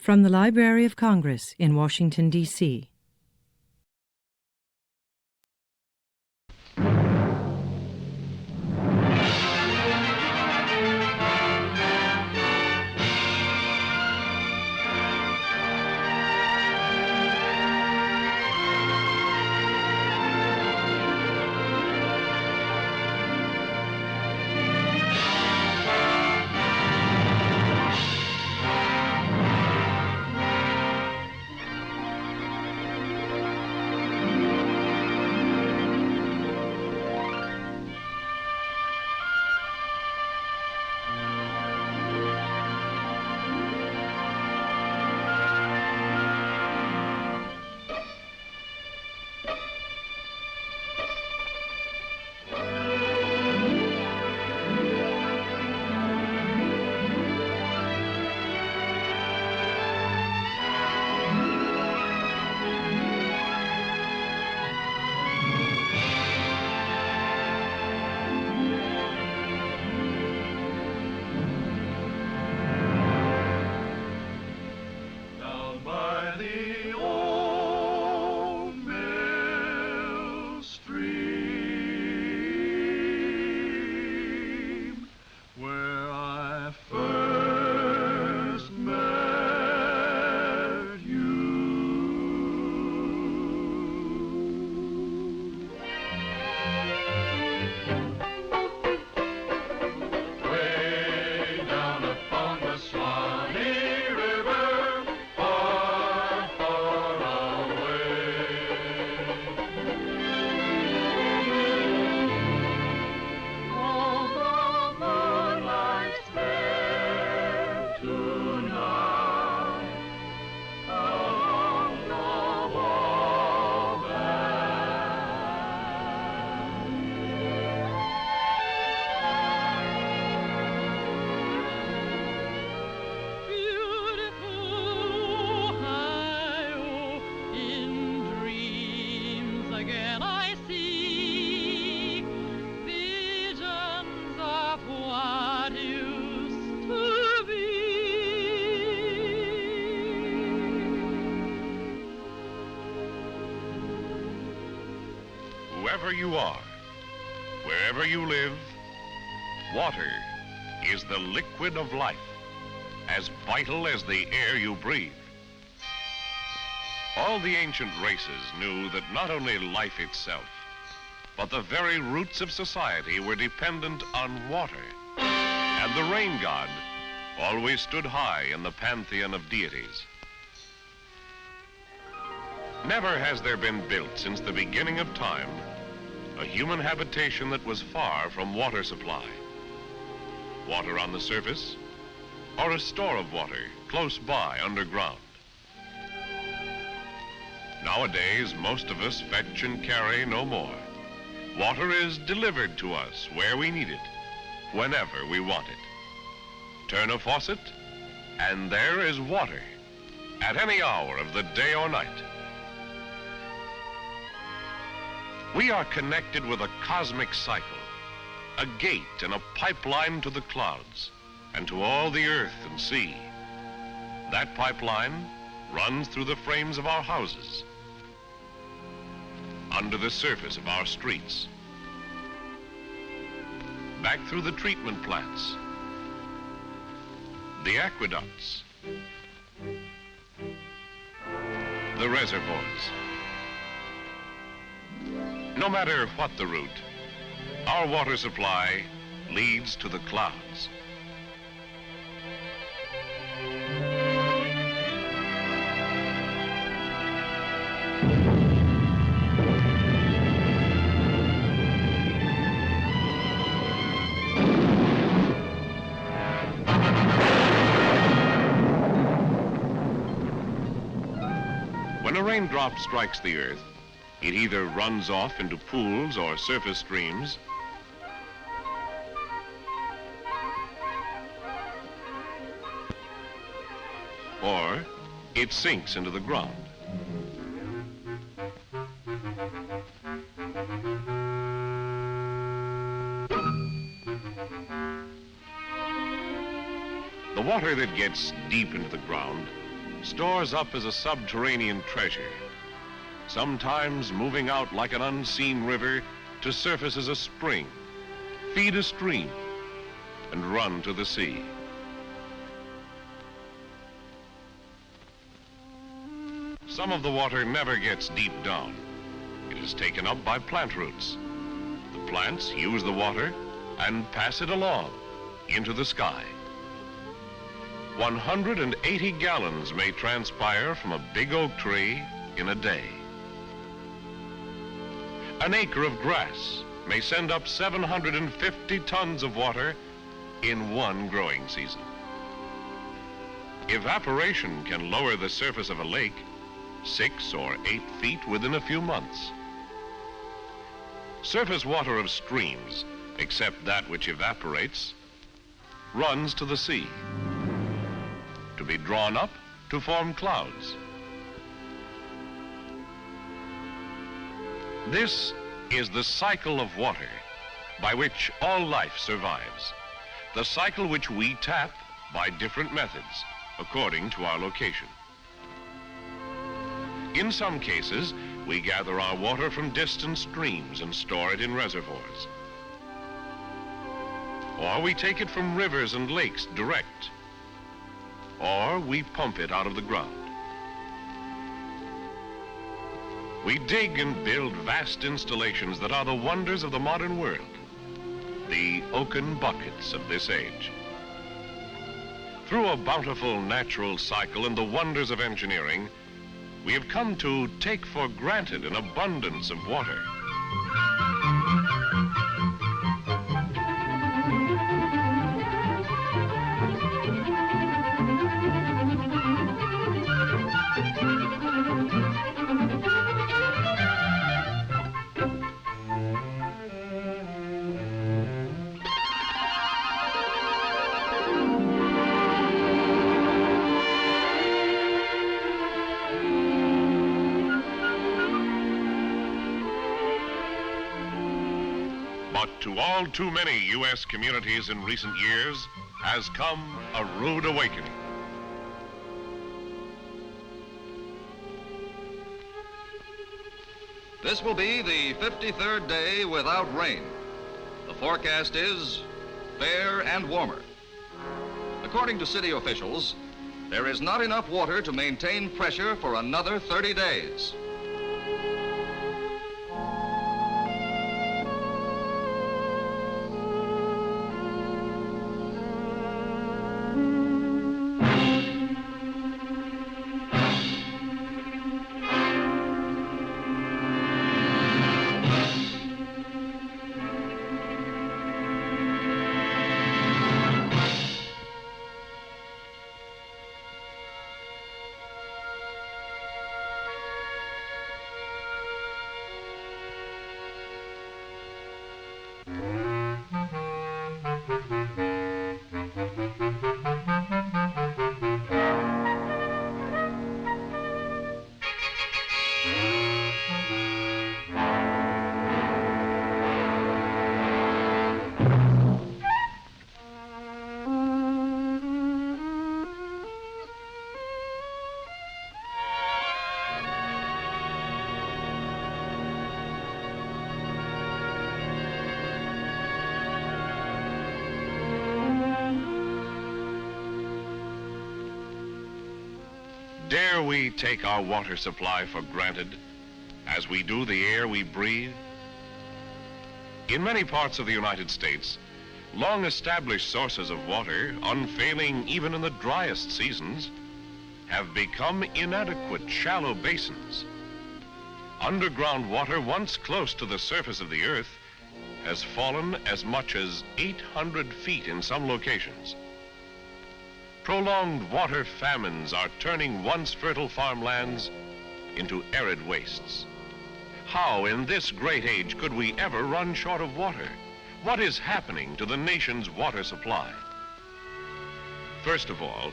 From the Library of Congress in Washington, D.C. Whoever you are, wherever you live, water is the liquid of life, as vital as the air you breathe. All the ancient races knew that not only life itself, but the very roots of society were dependent on water. And the rain god always stood high in the pantheon of deities. Never has there been built since the beginning of time a human habitation that was far from water supply. Water on the surface, or a store of water close by underground. Nowadays, most of us fetch and carry no more. Water is delivered to us where we need it, whenever we want it. Turn a faucet, and there is water, at any hour of the day or night. We are connected with a cosmic cycle, a gate and a pipeline to the clouds, and to all the earth and sea. That pipeline runs through the frames of our houses, under the surface of our streets, back through the treatment plants, the aqueducts, the reservoirs. No matter what the route, our water supply leads to the clouds. When a raindrop strikes the earth, it either runs off into pools or surface streams, or it sinks into the ground. The water that gets deep into the ground stores up as a subterranean treasure, sometimes moving out like an unseen river to surface as a spring, feed a stream, and run to the sea. Some of the water never gets deep down. It is taken up by plant roots. The plants use the water and pass it along into the sky. 180 gallons may transpire from a big oak tree in a day. An acre of grass may send up 750 tons of water in one growing season. Evaporation can lower the surface of a lake 6 or 8 feet within a few months. Surface water of streams, except that which evaporates, runs to the sea, to be drawn up to form clouds. This is the cycle of water by which all life survives, the cycle which we tap by different methods according to our location. In some cases, we gather our water from distant streams and store it in reservoirs. Or we take it from rivers and lakes direct. Or we pump it out of the ground. We dig and build vast installations that are the wonders of the modern world, the oaken buckets of this age. Through a bountiful natural cycle and the wonders of engineering, we have come to take for granted an abundance of water. But to all too many U.S. communities in recent years has come a rude awakening. This will be the 53rd day without rain. The forecast is fair and warmer. According to city officials, there is not enough water to maintain pressure for another 30 days. Dare we take our water supply for granted, as we do the air we breathe? In many parts of the United States, long-established sources of water, unfailing even in the driest seasons, have become inadequate, shallow basins. Underground water, once close to the surface of the earth, has fallen as much as 800 feet in some locations. Prolonged water famines are turning once fertile farmlands into arid wastes. How in this great age could we ever run short of water? What is happening to the nation's water supply? First of all,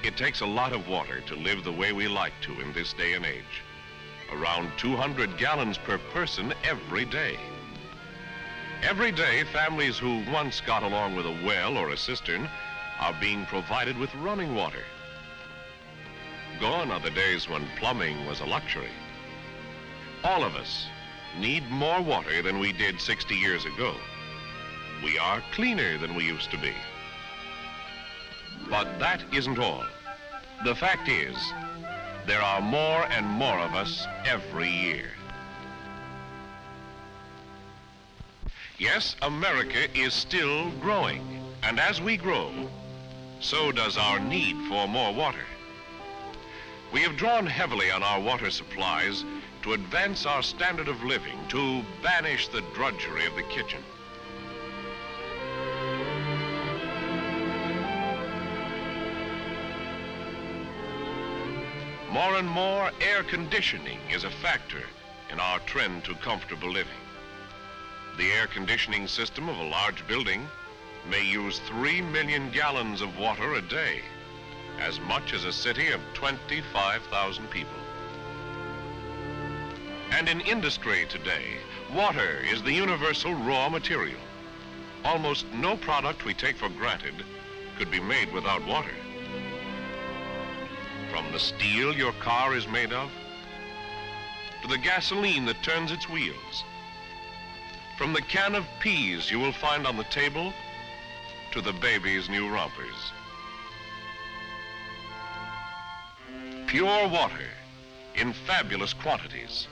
it takes a lot of water to live the way we like to in this day and age. Around 200 gallons per person every day. Every day, families who once got along with a well or a cistern are being provided with running water. Gone are the days when plumbing was a luxury. All of us need more water than we did 60 years ago. We are cleaner than we used to be. But that isn't all. The fact is, there are more and more of us every year. Yes, America is still growing, and as we grow, so does our need for more water. We have drawn heavily on our water supplies to advance our standard of living, to banish the drudgery of the kitchen. More and more air conditioning is a factor in our trend to comfortable living. The air conditioning system of a large building may use 3 million gallons of water a day, as much as a city of 25,000 people. And in industry today, water is the universal raw material. Almost no product we take for granted could be made without water. From the steel your car is made of, to the gasoline that turns its wheels, from the can of peas you will find on the table, to the baby's new rompers. Pure water in fabulous quantities.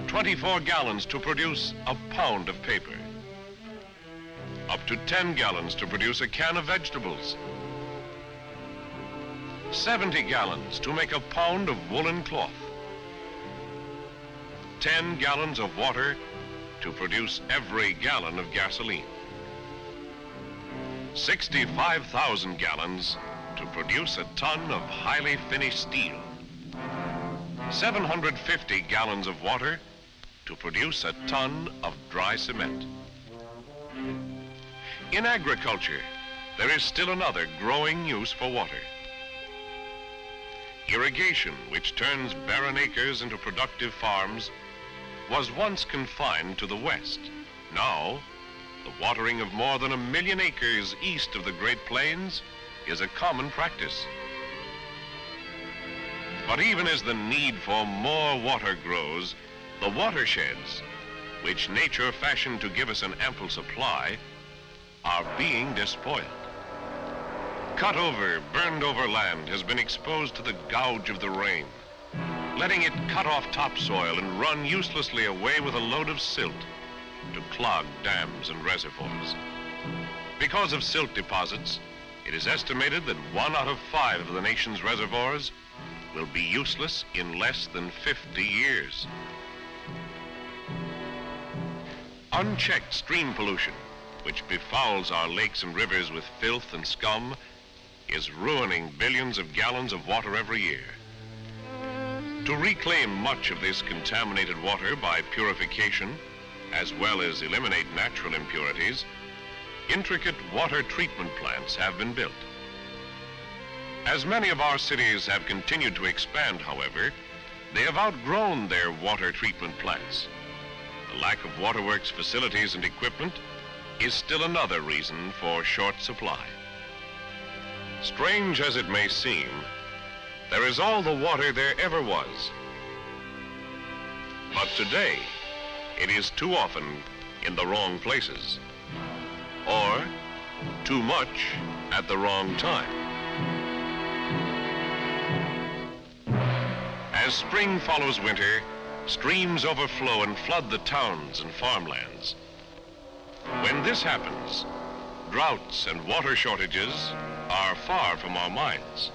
24 gallons to produce a pound of paper. Up to 10 gallons to produce a can of vegetables. 70 gallons to make a pound of woolen cloth. 10 gallons of water to produce every gallon of gasoline. 65,000 gallons to produce a ton of highly finished steel. 750 gallons of water to produce a ton of dry cement. In agriculture, there is still another growing use for water. Irrigation, which turns barren acres into productive farms, was once confined to the West. Now, the watering of more than 1 million acres east of the Great Plains is a common practice. But even as the need for more water grows, the watersheds, which nature fashioned to give us an ample supply, are being despoiled. Cut over, burned over land has been exposed to the gouge of the rain, letting it cut off topsoil and run uselessly away with a load of silt to clog dams and reservoirs. Because of silt deposits, it is estimated that 1 out of 5 of the nation's reservoirs will be useless in less than 50 years. Unchecked stream pollution, which befouls our lakes and rivers with filth and scum, is ruining billions of gallons of water every year. To reclaim much of this contaminated water by purification, as well as eliminate natural impurities, intricate water treatment plants have been built. As many of our cities have continued to expand, however, they have outgrown their water treatment plants. The lack of waterworks facilities and equipment is still another reason for short supply. Strange as it may seem, there is all the water there ever was. But today, it is too often in the wrong places, or too much at the wrong time. As spring follows winter, streams overflow and flood the towns and farmlands. When this happens, droughts and water shortages are far from our minds.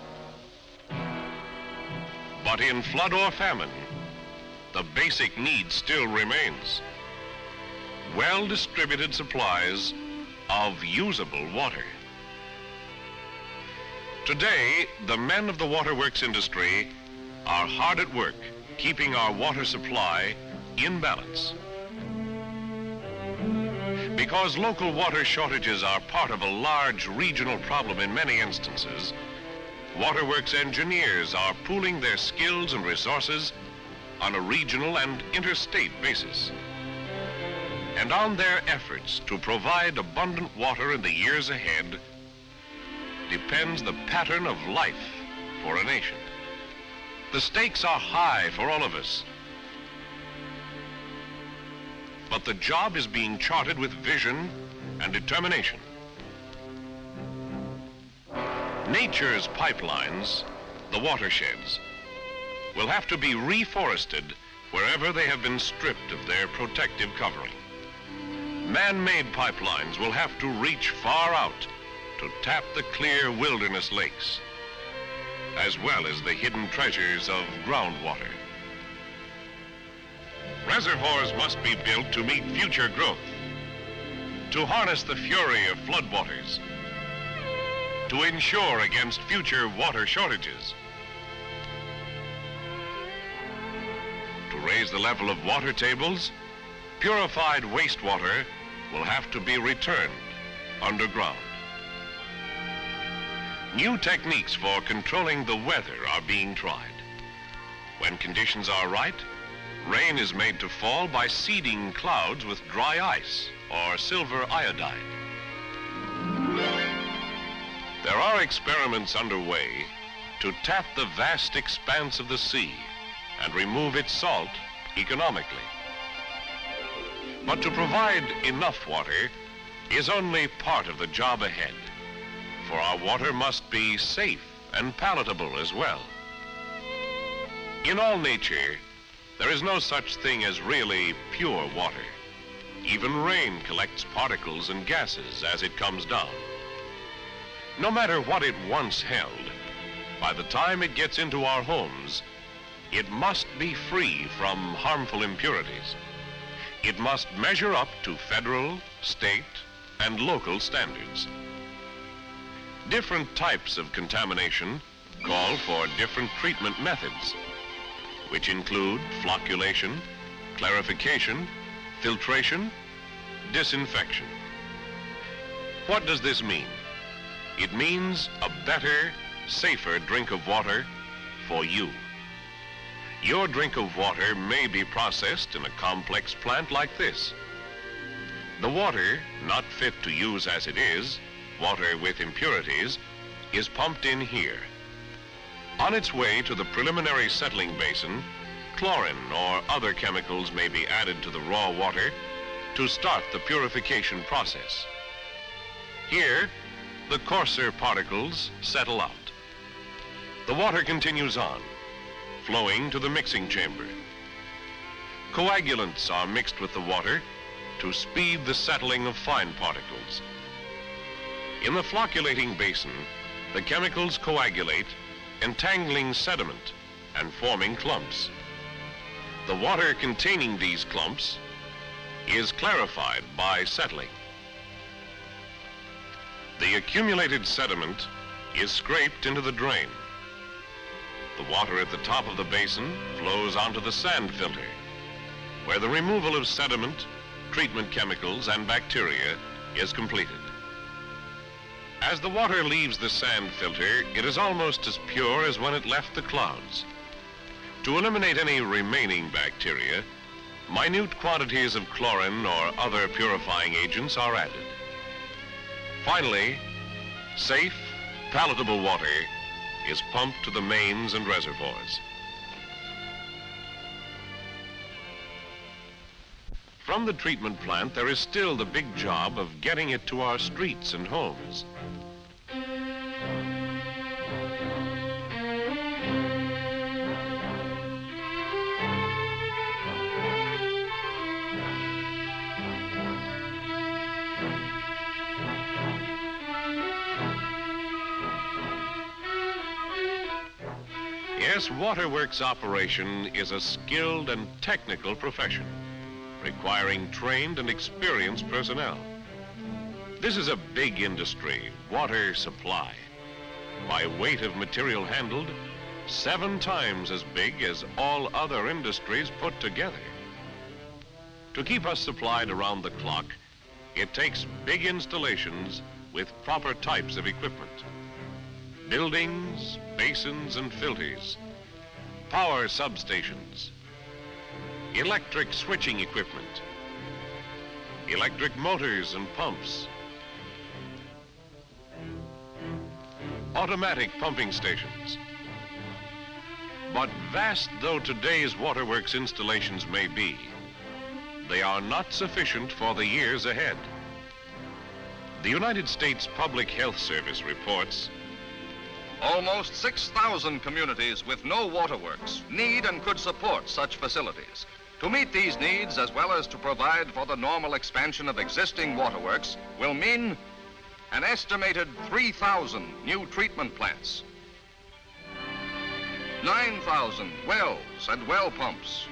But in flood or famine, the basic need still remains: well-distributed supplies of usable water. Today, the men of the waterworks industry are hard at work keeping our water supply in balance. Because local water shortages are part of a large regional problem in many instances, waterworks engineers are pooling their skills and resources on a regional and interstate basis. And on their efforts to provide abundant water in the years ahead depends the pattern of life for a nation. The stakes are high for all of us. But the job is being charted with vision and determination. Nature's pipelines, the watersheds, will have to be reforested wherever they have been stripped of their protective covering. Man-made pipelines will have to reach far out to tap the clear wilderness lakes, as well as the hidden treasures of groundwater. Reservoirs must be built to meet future growth, to harness the fury of floodwaters, to ensure against future water shortages, to raise the level of water tables. Purified wastewater will have to be returned underground. New techniques for controlling the weather are being tried. When conditions are right, rain is made to fall by seeding clouds with dry ice or silver iodide. There are experiments underway to tap the vast expanse of the sea and remove its salt economically. But to provide enough water is only part of the job ahead, for our water must be safe and palatable as well. In all nature, there is no such thing as really pure water. Even rain collects particles and gases as it comes down. No matter what it once held, by the time it gets into our homes, it must be free from harmful impurities. It must measure up to federal, state, and local standards. Different types of contamination call for different treatment methods, which include flocculation, clarification, filtration, disinfection. What does this mean? It means a better, safer drink of water for you. Your drink of water may be processed in a complex plant like this. The water, not fit to use as it is, water with impurities, is pumped in here. On its way to the preliminary settling basin, chlorine or other chemicals may be added to the raw water to start the purification process. Here, the coarser particles settle out. The water continues on, flowing to the mixing chamber. Coagulants are mixed with the water to speed the settling of fine particles. In the flocculating basin, the chemicals coagulate, entangling sediment and forming clumps. The water containing these clumps is clarified by settling. The accumulated sediment is scraped into the drain. The water at the top of the basin flows onto the sand filter, where the removal of sediment, treatment chemicals, and bacteria is completed. As the water leaves the sand filter, it is almost as pure as when it left the clouds. To eliminate any remaining bacteria, minute quantities of chlorine or other purifying agents are added. Finally, safe, palatable water is pumped to the mains and reservoirs. From the treatment plant, there is still the big job of getting it to our streets and homes. Yes, waterworks operation is a skilled and technical profession, requiring trained and experienced personnel. This is a big industry, water supply. By weight of material handled, 7 times as big as all other industries put together. To keep us supplied around the clock, it takes big installations with proper types of equipment. Buildings, basins and filters, power substations, electric switching equipment, electric motors and pumps, automatic pumping stations, But vast though today's waterworks installations may be, they are not sufficient for the years ahead. The United States Public Health Service reports almost 6,000 communities with no waterworks need and could support such facilities. To meet these needs, as well as to provide for the normal expansion of existing waterworks, will mean an estimated 3,000 new treatment plants, 9,000 wells and well pumps,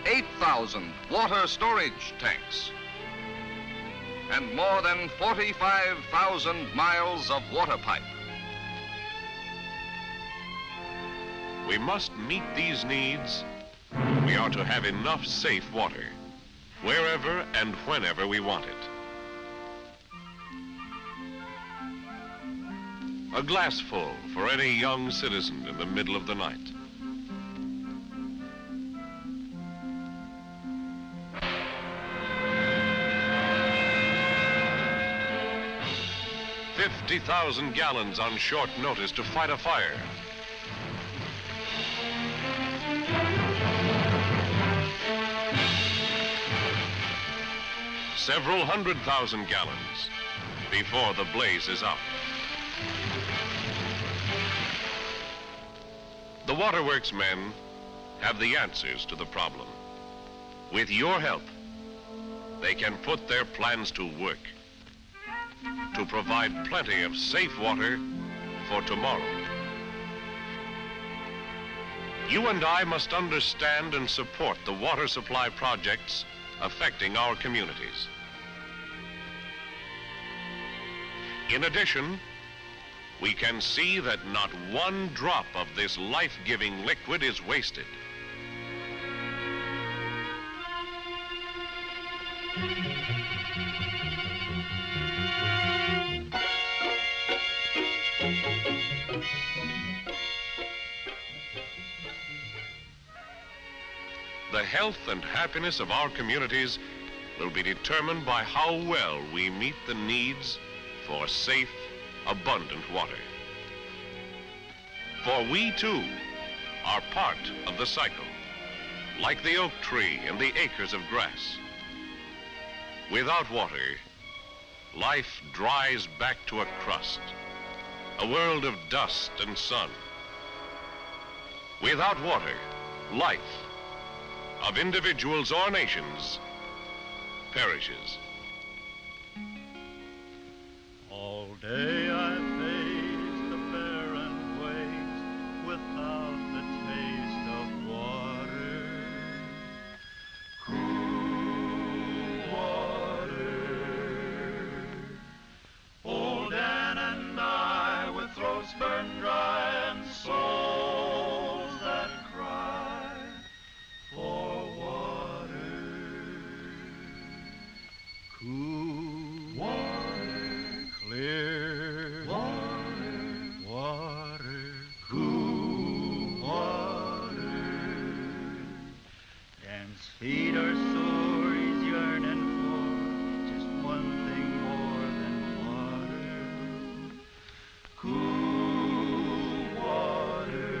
8,000 water storage tanks, and more than 45,000 miles of water pipe. we must meet these needs. We are to have enough safe water, wherever and whenever we want it. A glassful for any young citizen in the middle of the night. $50,000 gallons on short notice to fight a fire. Several 100,000 gallons before the blaze is out. The waterworks men have the answers to the problem. With your help, they can put their plans to work to provide plenty of safe water for tomorrow. You and I must understand and support the water supply projects affecting our communities. In addition, we can see that not one drop of this life-giving liquid is wasted. The health and happiness of our communities will be determined by how well we meet the needs for safe, abundant water. For we, too, are part of the cycle, like the oak tree and the acres of grass. Without water, life dries back to a crust, a world of dust and sun. Without water, life of individuals or nations perishes. All day I face the barren waste without the taste of water. Cool water. Old Dan and I with throats burned dry and souls that cry for water. Cool water, clear water, water, cool water. Dan's feet are sore, he's yearning for just one thing more than water. Cool water.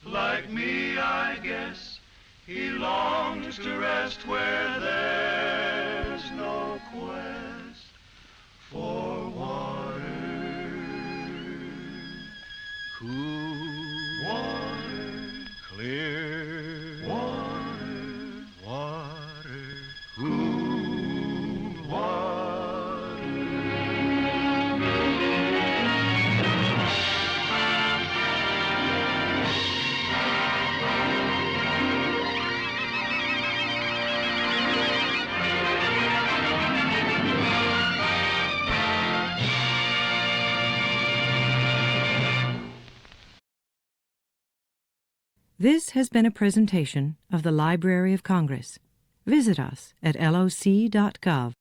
Like me, I guess, he longs to rest where there's no quest for water. Cool water, clear water, water, cool water. This has been a presentation of the Library of Congress. Visit us at loc.gov.